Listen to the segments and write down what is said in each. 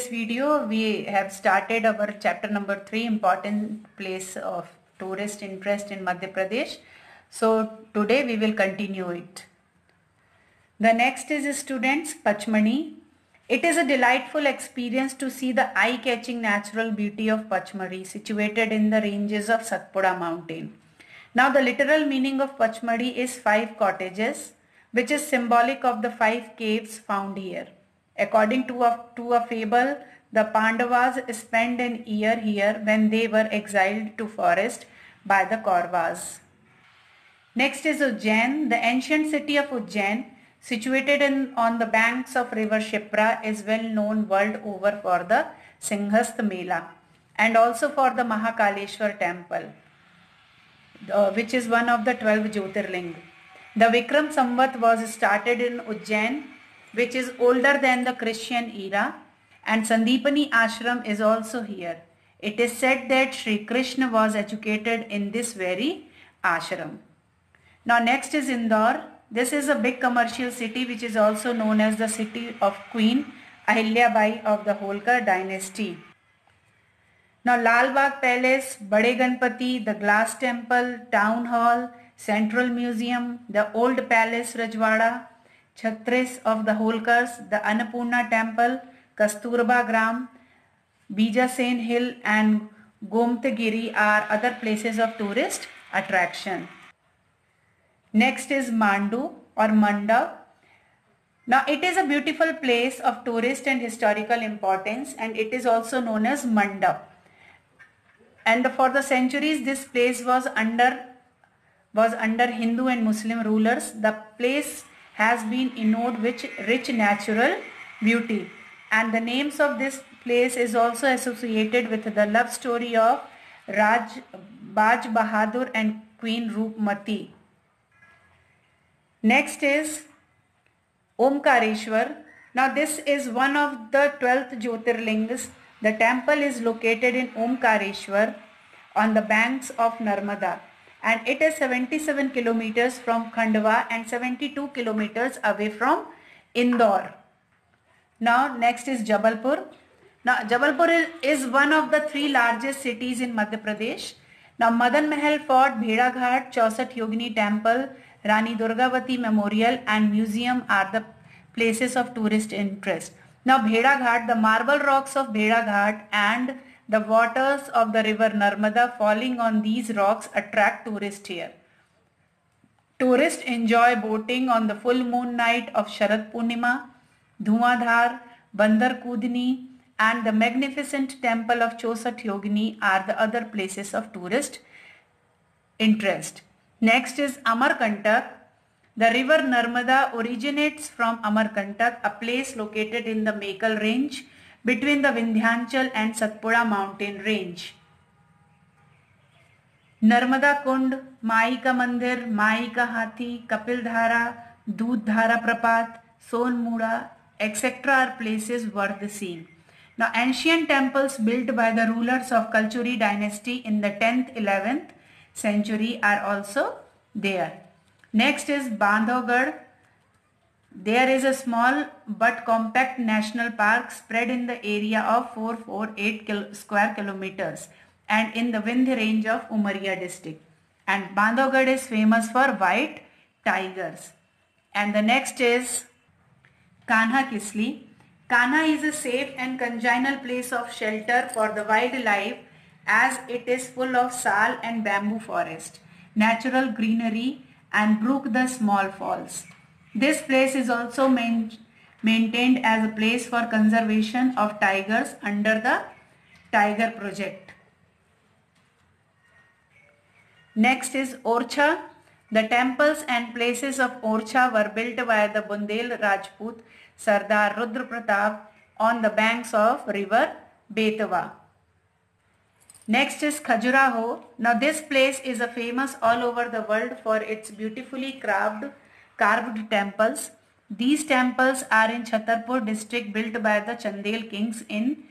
video, we have started our chapter number 3, important place of tourist interest in Madhya Pradesh. So today we will continue it. The next is students, Pachmani. It is a delightful experience to see the eye-catching natural beauty of Pachmadi situated in the ranges of Satpura mountain. Now the literal meaning of Pachmadi is 5 cottages, which is symbolic of the 5 caves found here. According to a fable, the Pandavas spent an year here when they were exiled to forest by the Kauravas. Next is Ujjain. The ancient city of Ujjain, situated on the banks of river Shipra, is well known world over for the Singhast Mela and also for the Mahakaleshwar temple, which is one of the 12 Jyotirling. The Vikram Samvat was started in Ujjain, which is older than the Christian era, and Sandipani Ashram is also here. It is said that Sri Krishna was educated in this very ashram. Now next is Indore. This is a big commercial city which is also known as the city of Queen Ahilya Bai of the Holkar dynasty. Now Lal Bagh Palace, Bade Ganpati, the Glass Temple, Town Hall, Central Museum, the Old Palace Rajwada, Chhatris of the Holkars, the Annapurna Temple, Kasturba Gram, Bijasen Hill and Gomtagiri are other places of tourist attraction. Next is Mandu or Manda. Now it is a beautiful place of tourist and historical importance, and it is also known as Manda. And for the centuries this place was under Hindu and Muslim rulers. The place has been endowed with rich natural beauty, and the names of this place is also associated with the love story of Baj Bahadur and Queen Roopmati. Next is Omkareshwar. Now this is one of the 12th Jyotirlingas. The temple is located in Omkareshwar on the banks of Narmada, and it is 77 kilometers from Khandwa and 72 kilometers away from Indore. Now next is Jabalpur. Now Jabalpur is one of the 3 largest cities in Madhya Pradesh. Now Madan Mahal Fort, Bheda Ghat, 64 Yogini Temple, Rani Durgavati Memorial and Museum are the places of tourist interest. Now Bheda Ghat, the marble rocks of Bheda Ghat and the waters of the river Narmada falling on these rocks attract tourists here. Tourists enjoy boating on the full moon night of Sharad Purnima. Dhuandhar, Bandar Kudni and the magnificent temple of 64 Yogini are the other places of tourist interest. Next is Amarkantak. The river Narmada originates from Amarkantak, a place located in the Mekal range between the Vindhyanchal and Satpura mountain range. Narmada Kund, Mai Ka Mandir, Mai Ka Hathi, Kapil Dhara, Doodh Dhara Prapat, Son Muda, etc. are places worth seeing. Now ancient temples built by the rulers of Kalchuri dynasty in the 10th, 11th century are also there. Next is Bandhavgarh. There is a small but compact national park spread in the area of 448 square kilometers and in the Vindhya range of Umaria district. And Bandhavgarh is famous for white tigers. And the next is Kanha Kisli. Kanha is a safe and congenial place of shelter for the wildlife as it is full of sal and bamboo forest, natural greenery and brook the small falls. This place is also maintained as a place for conservation of tigers under the Tiger Project. Next is Orcha. The temples and places of Orcha were built by the Bundel Rajput Sardar Rudra Pratap on the banks of river Betwa. Next is Khajuraho. Now this place is famous all over the world for its beautifully carved temples. These temples are in Chhatarpur district built by the Chandel kings in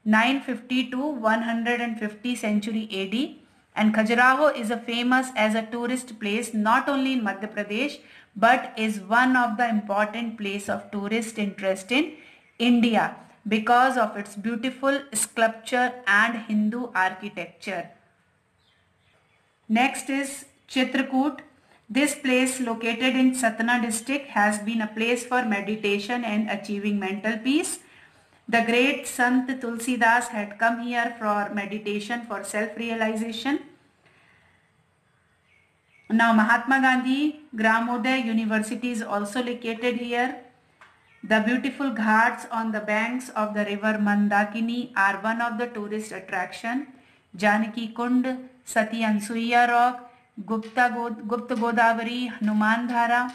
950 to 150 century AD, and Khajuraho is famous as a tourist place not only in Madhya Pradesh but is one of the important place of tourist interest in India, because of its beautiful sculpture and Hindu architecture. Next is Chitrakoot. This place located in Satna district has been a place for meditation and achieving mental peace. The great Sant Tulsidas had come here for meditation, for self-realization. Now Mahatma Gandhi Gramoday University is also located here. The beautiful ghats on the banks of the river Mandakini are one of the tourist attraction. Janaki Kund, Sati Ansuiya Rock, Gupta Godavari, Hanuman Dhara,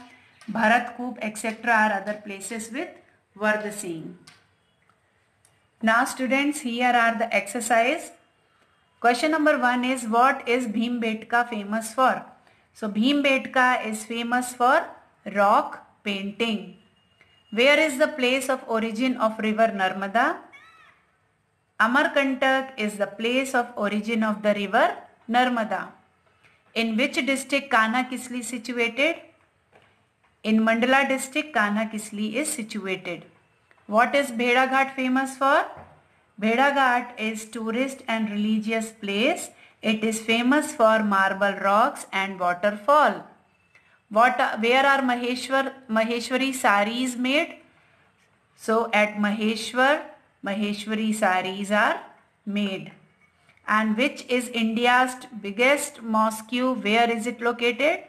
Bharat Koop, etc. are other places worth seeing. Now students, here are the exercise. Question number 1 is, what is Bhimbetka famous for? So Bhimbetka is famous for rock painting. Where is the place of origin of river Narmada? Amarkantak is the place of origin of the river Narmada. In which district Kanha Kisli situated? In Mandla district Kanha Kisli is situated. What is Bheda Ghat famous for? Bheda Ghat is tourist and religious place. It is famous for marble rocks and waterfall. Where are Maheshwari saris made? So at Maheshwar, Maheshwari saris are made. And which is India's biggest mosque? Where is it located?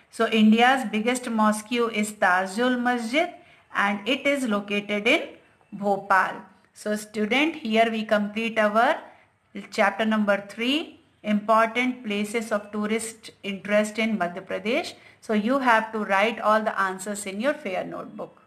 So India's biggest mosque is Tajul Masjid and it is located in Bhopal. So student, here we complete our chapter number 3, important places of tourist interest in Madhya Pradesh. So you have to write all the answers in your fair notebook.